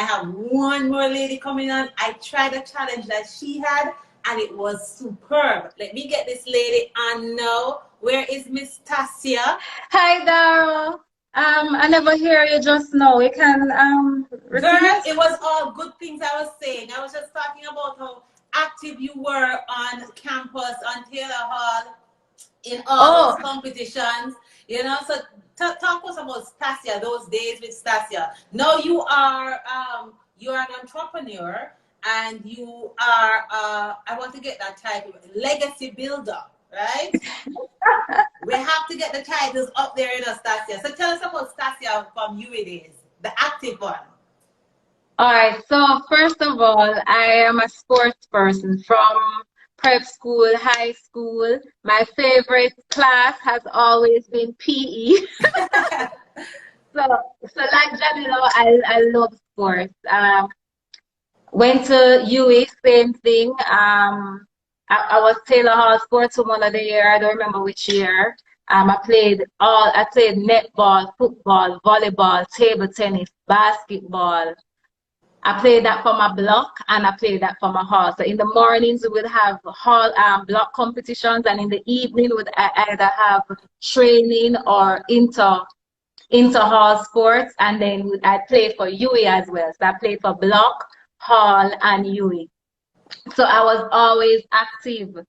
I have one more lady coming on. I tried a challenge that she had, and it was superb. Let me get this lady on now. Where is Miss Stacia? Hi, Dara. I never hear you just now. You can repeat? Girl, it was all good things I was saying. I was just talking about how active you were on campus, on Taylor Hall, in all those competitions. You know, so talk to us about Stacia, those days with Stacia. Now you're an entrepreneur, and you are I want to get that title, legacy builder, right? We have to get the titles up there in Stacia. So tell us about Stacia from UA days, the active one. All right. So first of all, I am a sports person from prep school, high school. My favorite class has always been PE. So like Jamila, I love sports. Went to UA, same thing. I was Taylor Hall Sportswoman of the Year. I don't remember which year. I played netball, football, volleyball, table tennis, basketball. I played that for my block, and I played that for my hall. So in the mornings we would have hall block competitions, and in the evening we would either have training or inter hall sports, and then I played for UA as well. So I played for block, hall, and UA. So I was always active.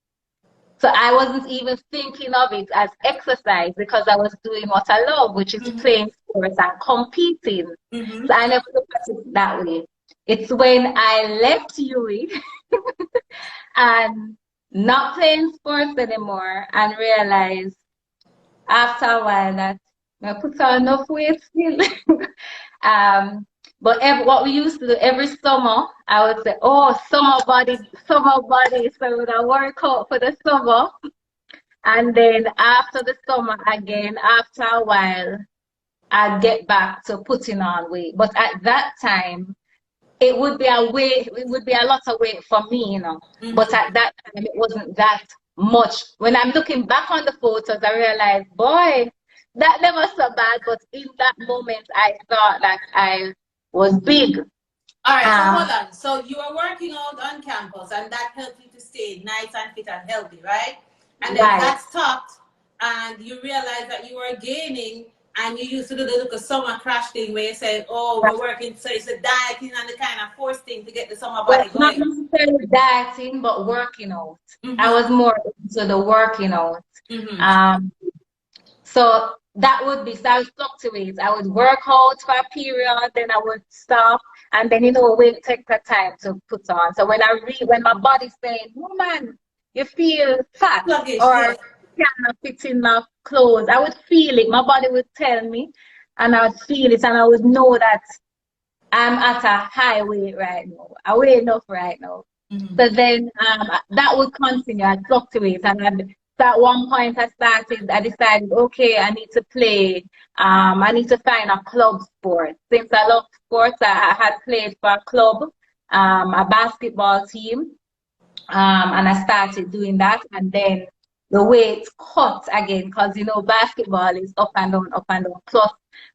So I wasn't even thinking of it as exercise because I was doing what I love, which is playing sports and competing. So I never looked at it that way. It's when I left UWI and not playing sports anymore and realized after a while that I put on enough weight still. But what we used to do every summer, I would say, oh, summer body. So I would work out for the summer. And then after the summer again, after a while, I'd get back to putting on weight. But at that time, it would be a lot of weight for me, you know. But at that time, it wasn't that much. When I'm looking back on the photos, I realized, boy, that never so bad. But in that moment, I thought that I was big. All right, so hold on. So you were working out on campus, and that helped you to stay nice and fit and healthy, right? And then that stopped, and you realized that you were gaining, and you used to do the little summer crash thing where you said, oh, we're working, so it's a dieting and the kind of force thing to get the summer body going. Not necessarily dieting, but working out. I was more into the working out. So that would be, so I would fluctuate. I would work out for a period, then I would stop, and then, you know, wait, take the time to put on. So when my body's saying, woman, you feel fat, sluggish, or cannot fit in my clothes, I would feel it. My body would tell me, and I would feel it, and I would know that I'm at a high weight right now. I weigh enough right now. So then that would continue. I'd fluctuate, and at one point I decided, okay, I need to play. I need to find a club sport. Since I love sports, I had played for a club, a basketball team, and I started doing that, and then the weight cut again because, you know, basketball is up and down, plus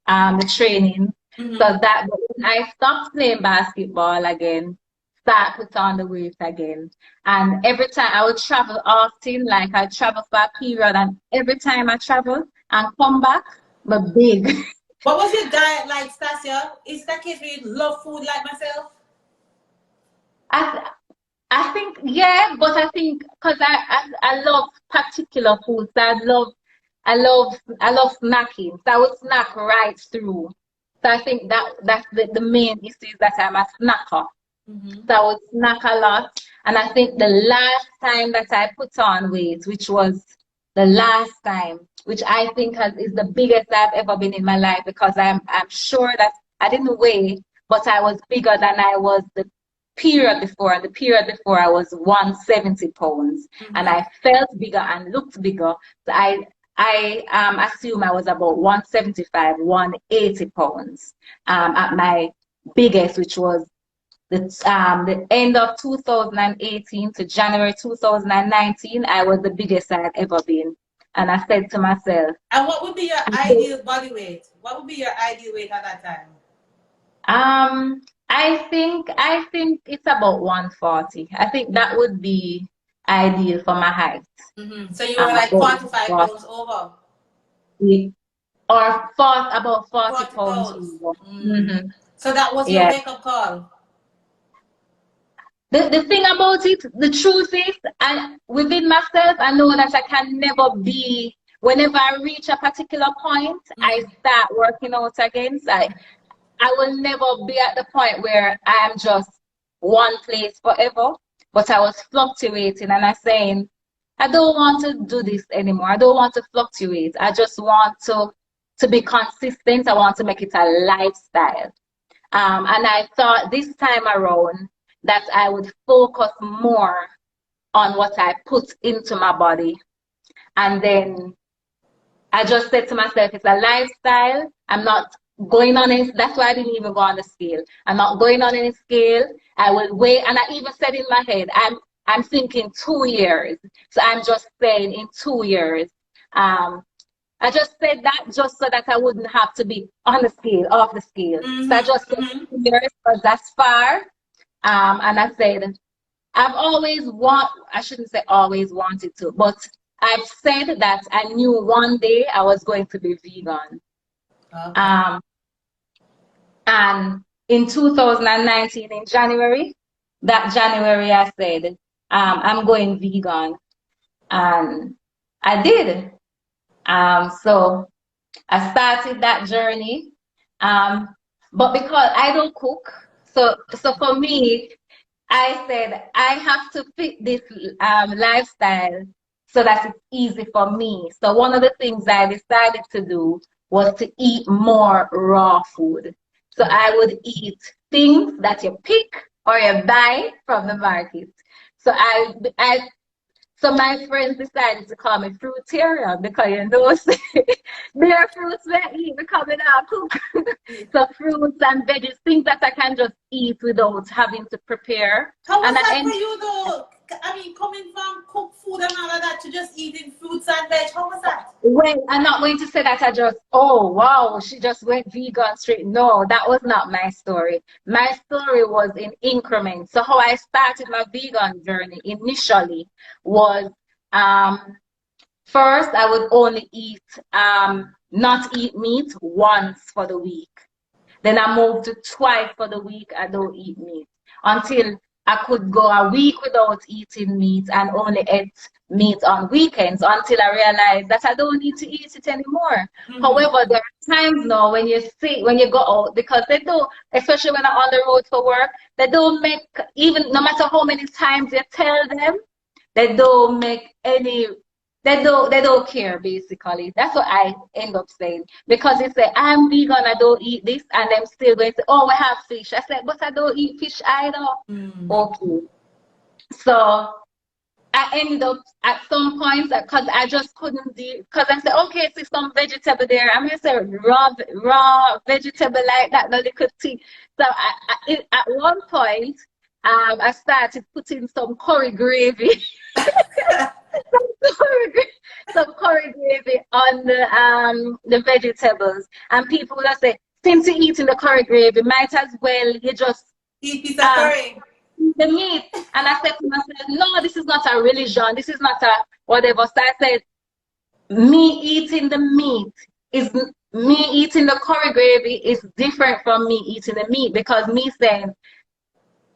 the training. So that, but when I stopped playing basketball again, start put on the weight again. And every time I would travel often, like I travel for a period, and every time I travel and come back, I'm big. What was your diet like, Stacia? Is that case where you love food like myself? I think, yeah, but I think because I love particular foods. I love snacking. So I would snack right through. So I think that's the main issue, is that I'm a snacker. So I would snack a lot. And I think the last time that I put on weight, which was the last time, which I think is the biggest I've ever been in my life, because I'm sure that I didn't weigh, but I was bigger than I was the period before. And the period before, I was 170 pounds. And I felt bigger and looked bigger. So I assume I was about 175, 180 pounds at my biggest, which was the end of 2018 to January 2019. I was the biggest I had ever been. And I said to myself, and what would be your ideal body weight? What would be your ideal weight at that time? I think it's about 140. I think that would be ideal for my height. So you were like About 45 140. pounds over. Or about 40 40 pounds pounds. over. Mm-hmm. So that was your Yeah. wake-up call. The thing about it, the truth is, and within myself, I know that I can never be, whenever I reach a particular point, I start working out again. So I will never be at the point where I am just one place forever, but I was fluctuating and I'm saying, I don't want to do this anymore. I don't want to fluctuate. I just want to be consistent. I want to make it a lifestyle. And I thought this time around that I would focus more on what I put into my body. And then I just said to myself, it's a lifestyle. I'm not going on it. That's why I didn't even go on the scale. I'm not going on any scale. I will wait. And I even said in my head, I'm thinking 2 years. So I'm just saying in 2 years. I just said that just so that I wouldn't have to be on the scale, off the scale. So I just said 2 years because that's far. And I said, I've always I shouldn't say always wanted to, but I've said that I knew one day I was going to be vegan. Okay. And in 2019, in January, that January I said, I'm going vegan. And I did. So I started that journey. But because I don't cook, so for me, I said I have to fit this lifestyle so that it's easy for me. So one of the things I decided to do was to eat more raw food. So I would eat things that you pick or you buy from the market. So so my friends decided to call me fruitarian because there are fruits that I eat because I don't cook. So fruits and veggies, things that I can just eat without having to prepare. How was that for you though? I mean, coming from cooked food and all of that to just eating fruits and veg, how was that? Well, I'm not going to say that I just, oh wow, she just went vegan straight. No, that was not my story. My story was in increments. So how I started my vegan journey initially was first I would only eat not eat meat once for the week. Then I moved to twice for the week I don't eat meat until I could go a week without eating meat and only eat meat on weekends until I realized that I don't need to eat it anymore. However, there are times now when you go out, because they do, especially when I'm on the road for work, they don't make, even no matter how many times you tell them, they don't make any, they don't care basically. That's what I end up saying. Because they say, I'm vegan, I don't eat this, and I'm still going to say, oh, we have fish. I said, but I don't eat fish either. Okay. So I ended up at some points because I just couldn't deal, because I said, okay, see some vegetable there. I'm gonna say raw vegetable like that, the little tea. So at one point, I started putting some curry gravy. some curry gravy on the vegetables, and people will say, since you're eating the curry gravy, might as well you just eat piece of curry. The meat. And I said to myself, no, this is not a religion, this is not a whatever. So I said, me eating the meat is me eating the curry gravy is different from me eating the meat, because me saying,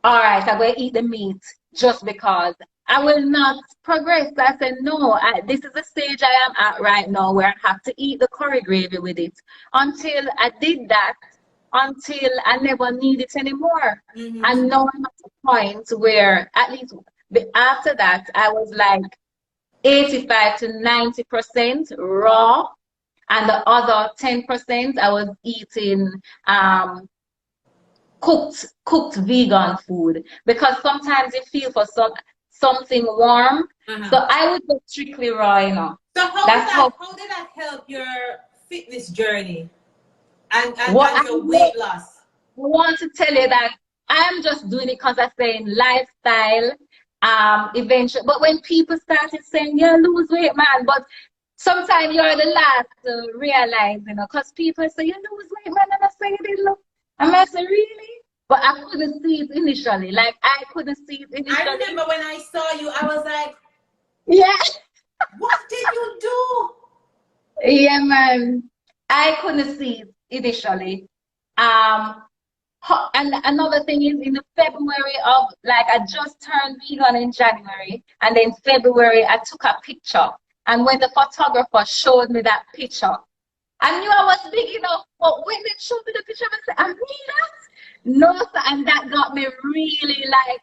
all right, I'm going to eat the meat just because I will not progress. I said, no, this is the stage I am at right now where I have to eat the curry gravy with it. Until I did that, until I never need it anymore. And now I'm at a point where at least after that, I was like 85 to 90% raw. And the other 10% I was eating cooked vegan food, because sometimes you feel for something warm. So I would go strictly raw, you know. So how did that help your fitness journey and your weight loss? I want to tell you that I'm just doing it because I'm saying lifestyle eventually. But when people started saying, yeah, lose weight, man, but sometimes you're the last to realize, you know, because people say, you lose weight, man, and I say, you didn't look. I say, really? but I couldn't see it initially. Like I couldn't see it initially. I remember when I saw you, I was like, yeah. what did you do? Yeah, man. I couldn't see it initially. Um, and another thing is in the February of like I just turned vegan in January, and then February I took a picture. And when the photographer showed me that picture, I knew I was big enough. But when they showed me the picture, I said, "I'm vegan." No, sir, and that got me really like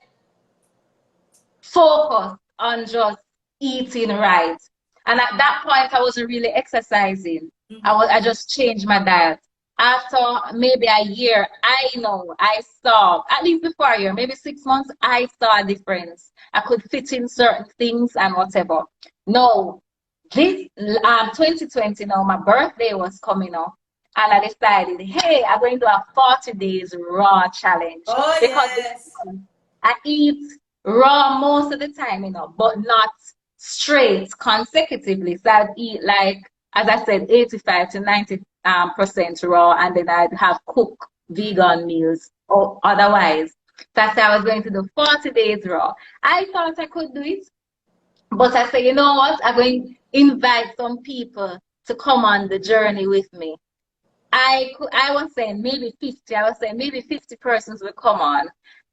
focused on just eating right. And at that point, I wasn't really exercising. I just changed my diet. After maybe a year, I saw, at least before a year, maybe 6 months, I saw a difference. I could fit in certain things and whatever. No, this 2020 now, my birthday was coming up. And I decided, hey, I'm going to do a 40 days raw challenge. Oh, Because yes. I eat raw most of the time, but not straight consecutively. So I'd eat like, as I said, 85 to 90 percent raw, and then I'd have cooked vegan meals or otherwise. So I said I was going to do 40 days raw. I thought I could do it, but I said, you know what? I'm going to invite some people to come on the journey with me. I was saying maybe 50. I was saying maybe 50 persons will come on.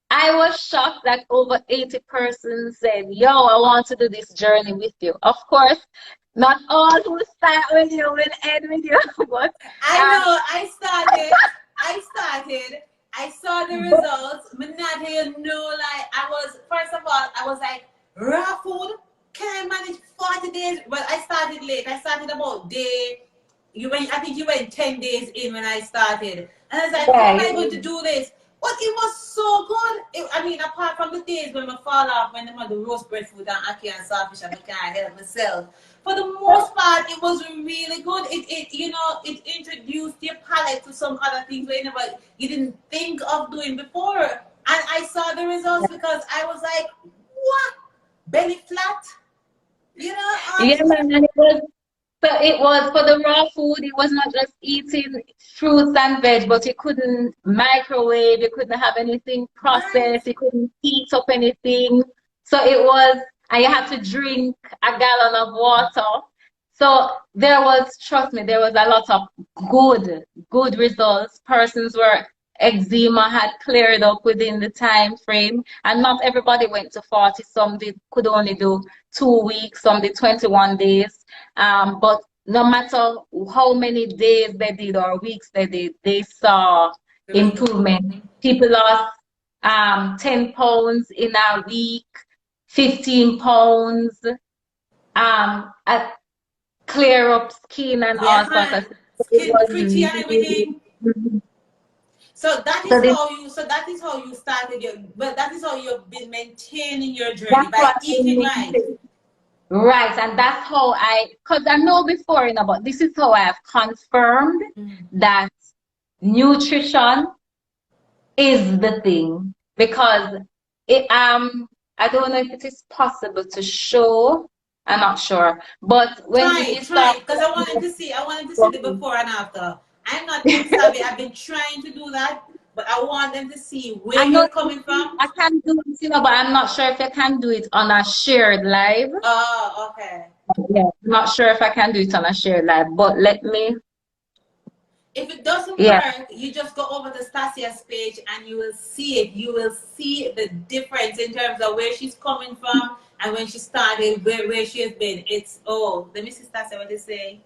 I was shocked that over 80 persons said, yo, I want to do this journey with you. Of course, not all will start with you, will end with you. But I know, I saw the results. But not even know, like, first of all, I was like, raw food? Can I manage 40 days? Well, I started late. I started about I think you went 10 days in when I started. And I was like, how am I going to do this? But it was so good. I mean, apart from the days when I fall off, when I'm on the roast breadfruit and ackee and saltfish and I can't help myself. For the most part, it was really good. It introduced your palate to some other things where you didn't think of doing before. And I saw the results because I was like, what? Belly flat? yeah, man, and it was for the raw food. It was not just eating fruits and veg, but you couldn't microwave, you couldn't have anything processed, you couldn't heat up anything. So it was, and you had to drink a gallon of water. So trust me, there was a lot of good results. Persons were eczema had cleared up within the time frame, and not everybody went to 40. Some could only do 2 weeks, some did 21 days. But no matter how many days they did or weeks they did, they saw improvement. People lost 10 pounds in a week, 15 pounds, clear up skin and all sorts of skin pretty and everything. So that is how you started that is how you've been maintaining your journey by eating right. Right, and that's how because I know before, but this is how I've confirmed that nutrition is the thing. Because I don't know if it is possible to show. I'm not sure, but when try, because I wanted to see the before and after. I'm not too savvy. I've been trying to do that, but I want them to see where you're coming from. I can do it, but I'm not sure if I can do it on a shared live. Oh, okay. Yeah, I'm not sure if I can do it on a shared live, but let me. If it doesn't work, you just go over to Stasia's page and you will see it. You will see the difference in terms of where she's coming from and when she started, where she has been. Let me see Stacia what they say.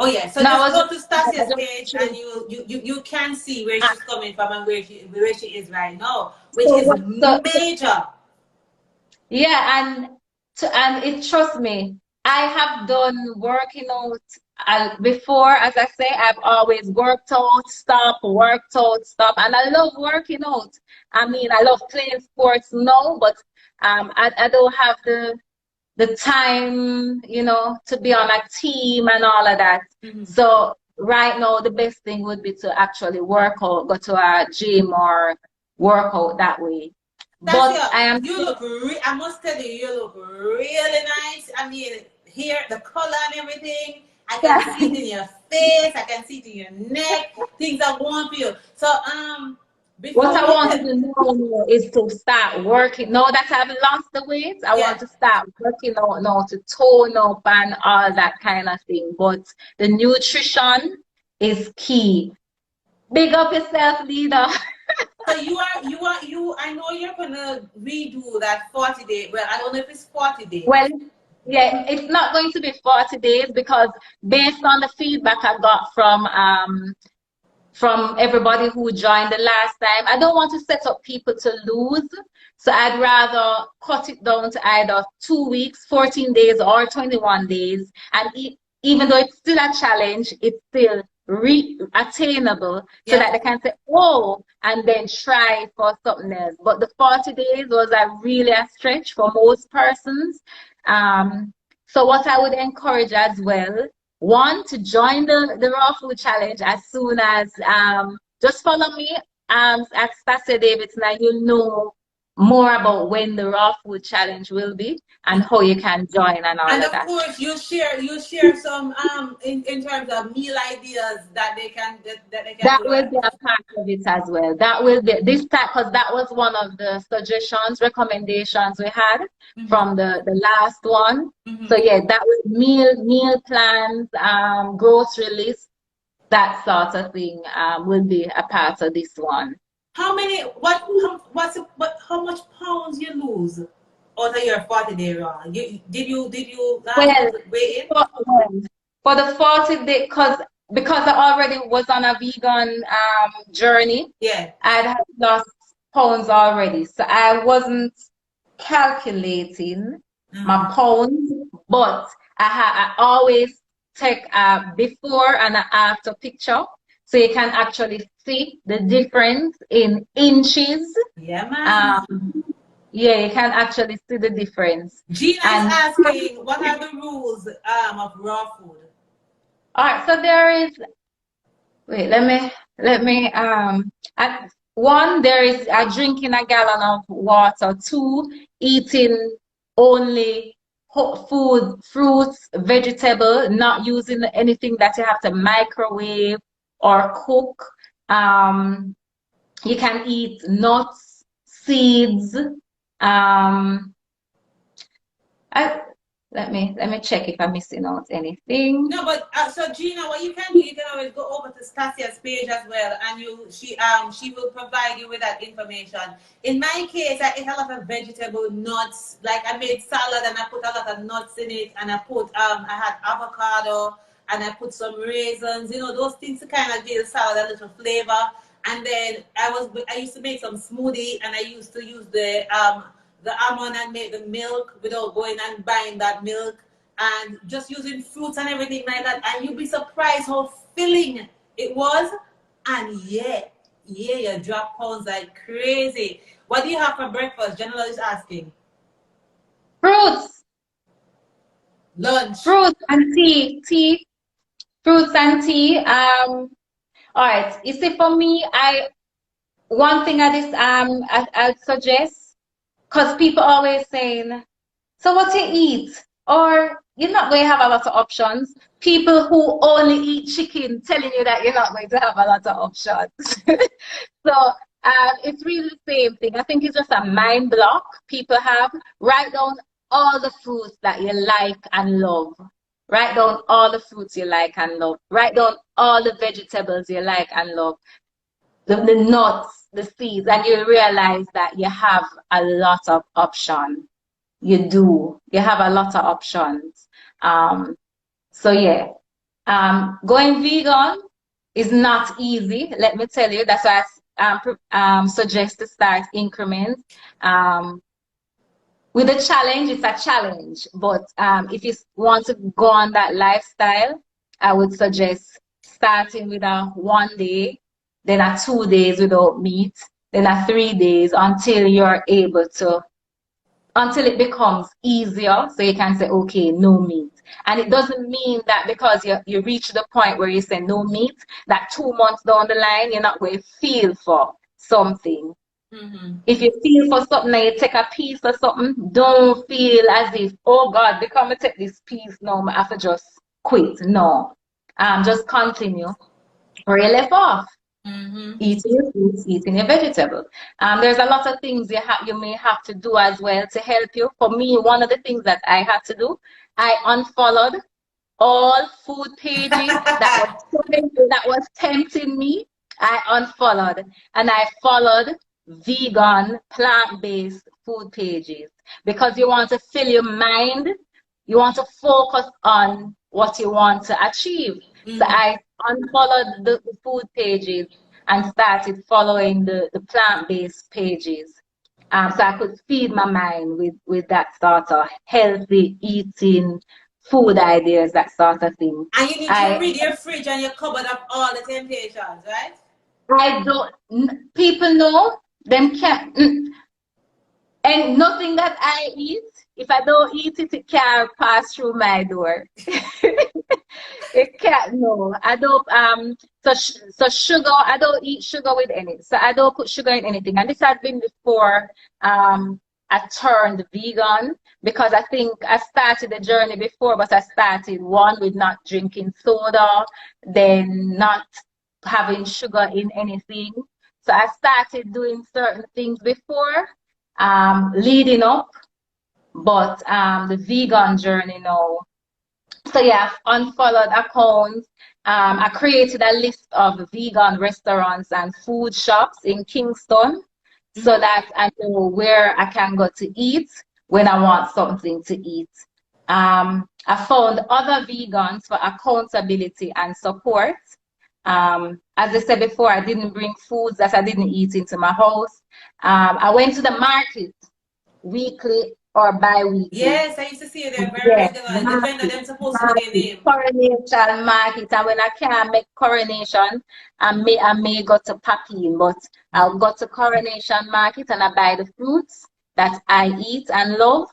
Oh yeah, so just go to Stasia's page and you can see where she's coming from and where she is right now, which is major. Yeah, and trust me, I have done working out before. As I say, I've always worked out, stop, and I love working out. I mean, I love playing sports now, but I don't have the time, to be on a team and all of that. So right now, the best thing would be to actually work out, go to a gym or work out that way. I must tell you, you look really nice. I mean, here, the color and everything. I can see it in your face. I can see it in your neck. Things are going for you. So, What Before I you want to can, do now is to start working. Now that I've lost the weight, I want yeah. to start working out now to tone up and all that kind of thing. But the nutrition is key. Big up yourself, leader. So I know you're gonna redo that 40 day. Well, I don't know if it's 40 days. Well, yeah, it's not going to be 40 days because based on the feedback I got from everybody who joined the last time. I don't want to set up people to lose. So I'd rather cut it down to either 2 weeks, 14 days, or 21 days. And even though it's still a challenge, it's still attainable so Yeah. that they can say, oh, and then try for something else. But the 40 days was really a stretch for most persons. So what I would encourage as well, one, to join the raw food challenge as soon as just follow me at Stacia Davidson and you'll know more about when the raw food challenge will be and how you can join and all And of of that. course, you share some in terms of meal ideas that they can That do. will Right? be a part of it as well. That will be this time because that was one of the suggestions, recommendations we had Mm-hmm. from the last one. Mm-hmm. So yeah, that was meal plans, grocery list, that sort of thing will be a part of this one. How many? How much pounds you lose out of your 40 day run? Did you last Well, month weigh in? for the 40 day, because I already was on a vegan journey, Yeah. I'd have lost pounds already. So I wasn't calculating Mm-hmm. my pounds, but I always take a before and a after picture. So you can actually see the difference in inches. Yeah, man. Um, yeah, you can actually see the difference. Gina is And asking, what are the rules of raw food? all right, so there is, wait, let me at one, there is drinking a gallon of water. Two, eating only whole food, fruits, vegetable, not using anything that you have to microwave or cook. Um, you can eat nuts, seeds. I, let me check if I'm missing out anything. No, but so Gina, what you can do, you can always go over to Stasia's page as well, and she will provide you with that information. In my case, I ate a lot of vegetable nuts. Like I made salad and I put a lot of nuts in it, and I had avocado and I put some raisins. You know those things to kind of give the salad a little flavor. And then I used to make some smoothie, and I used to use the almond and make the milk without going and buying that milk and just using fruits and everything like that. And you'd be surprised how filling it was. And you drop pounds like crazy. What do you have for breakfast? General is asking. Fruits, Lunch. fruits and tea, fruits and tea. All right. You see, for me, one thing I'd suggest, because people always saying, so what you eat? Or you're not going to have a lot of options. People who only eat chicken telling you that you're not going to have a lot of options. So it's really the same thing. I think it's just a mind block people have. Write down all the fruits that you like and love. Write down all the fruits you like and love. Write down all the vegetables you like and love. The nuts, the seeds, and you'll realize that you have a lot of options. You do. You have a lot of options. So yeah, going vegan is not easy. Let me tell you. That's why I suggest to start increments. With a challenge, it's a challenge. But if you want to go on that lifestyle, I would suggest starting with a 1 day, then a 2 days without meat, then a 3 days until you're able to until it becomes easier so you can say okay, no meat. And it doesn't mean that because you reach the point where you say no meat, that 2 months down the line you're not going to feel for something. Mm-hmm. If you feel for something and you take a piece or something, don't feel as if, oh God, because I take this piece now, I have to just quit. No. Just continue where you left off. Eating your fruits, eating your vegetables. There's a lot of things you may have to do as well to help you. For me, one of the things that I had to do, I unfollowed all food pages that was tempting me. I unfollowed and I followed vegan, plant-based food pages because you want to fill your mind, you want to focus on what you want to achieve. So I unfollowed the food pages and started following the plant-based pages. So I could feed my mind with that sort of healthy eating, food ideas, that sort of thing. And you need to rid your fridge and your cupboard of all the temptations, right? I don't, people know, them can't, and nothing that I eat, if I don't eat it, it can't pass through my door. It can't, no. I don't, so sugar, I don't eat sugar with any. So I don't put sugar in anything. And this has been before I turned vegan because I think I started the journey before, but I started one with not drinking soda, then not having sugar in anything. So I started doing certain things before, leading up, but the vegan journey now. So yeah, I've unfollowed accounts. I created a list of vegan restaurants and food shops in Kingston so that I know where I can go to eat when I want something to eat. I found other vegans for accountability and support. As I said before, I didn't bring foods that I didn't eat into my house. I went to the market weekly or bi-weekly. Yes, I used to see you there very regularly. The vendor them supposed to know their name. Coronation market, and when I can't make Coronation, I may go to Papine, but I'll go to Coronation market and I buy the fruits that I eat and love.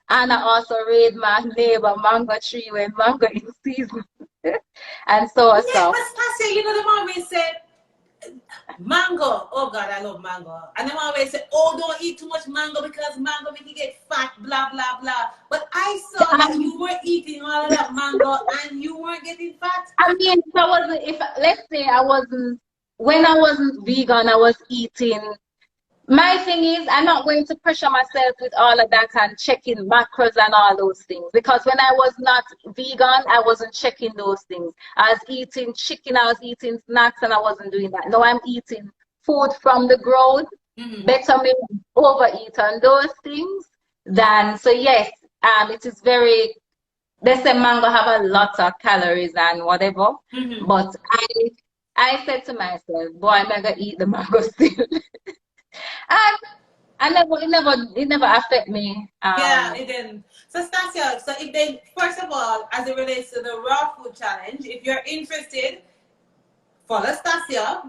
And I also raid my neighbor mango tree when mango is season. And so yeah, but Stacia, you know the mom always said mango. Oh God, I love mango. And the mom always said, oh, don't eat too much mango because mango make you get fat, blah blah blah. But I saw that you were eating all of that mango and you weren't getting fat. I mean, if I wasn't, if let's say I wasn't, when I wasn't vegan, I was eating. My thing is, I'm not going to pressure myself with all of that and checking macros and all those things. Because when I was not vegan, I wasn't checking those things. I was eating chicken, I was eating snacks, and I wasn't doing that. Now I'm eating food from the ground, better me overeat on those things than, so yes, it is very, they say mango have a lot of calories and whatever, but I said to myself, boy, I'm not gonna eat the mango still. And it never affect me. Yeah, it didn't. So Stacia, so if they, first of all, as it relates to the raw food challenge, if you're interested, follow Stacia.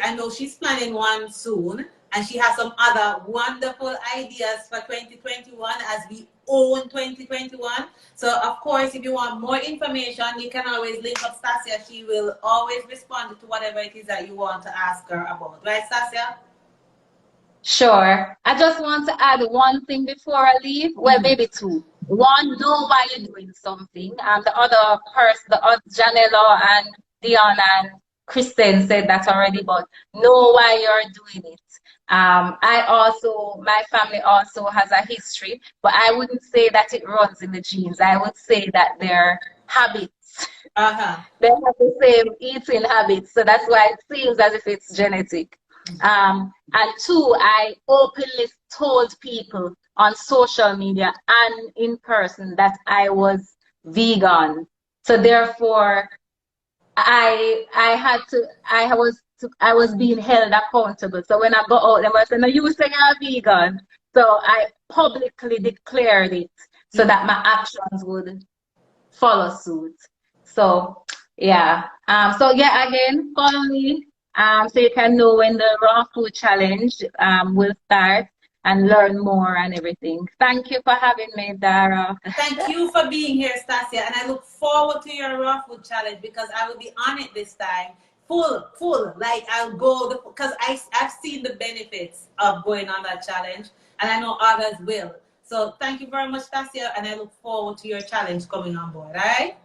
I know she's planning one soon, and she has some other wonderful ideas for 2021 as we own 2021. So of course, if you want more information, you can always link up Stacia. She will always respond to whatever it is that you want to ask her about. Right, Stacia? Sure. I just want to add one thing before I leave. Well, maybe two. One, know why you're doing something. The other person, Janela and Dion and Kristen said that already, but know why you're doing it. My family also has a history, but I wouldn't say that it runs in the genes. I would say that they're habits. They have the same eating habits, so that's why it seems as if it's genetic. And two, I openly told people on social media and in person that I was vegan. So therefore, I was being held accountable. So when I go out, they were saying, "No, you say you're vegan." So I publicly declared it so that my actions would follow suit. So yeah. Again, follow me. So you can know when the raw food challenge will start and learn more and everything. Thank you for having me, Dara. Thank you for being here, Stacia, and I look forward to your raw food challenge because I will be on it this time. Full. Like I'll go because I've seen the benefits of going on that challenge, and I know others will. So thank you very much, Stacia, and I look forward to your challenge coming on board. All right.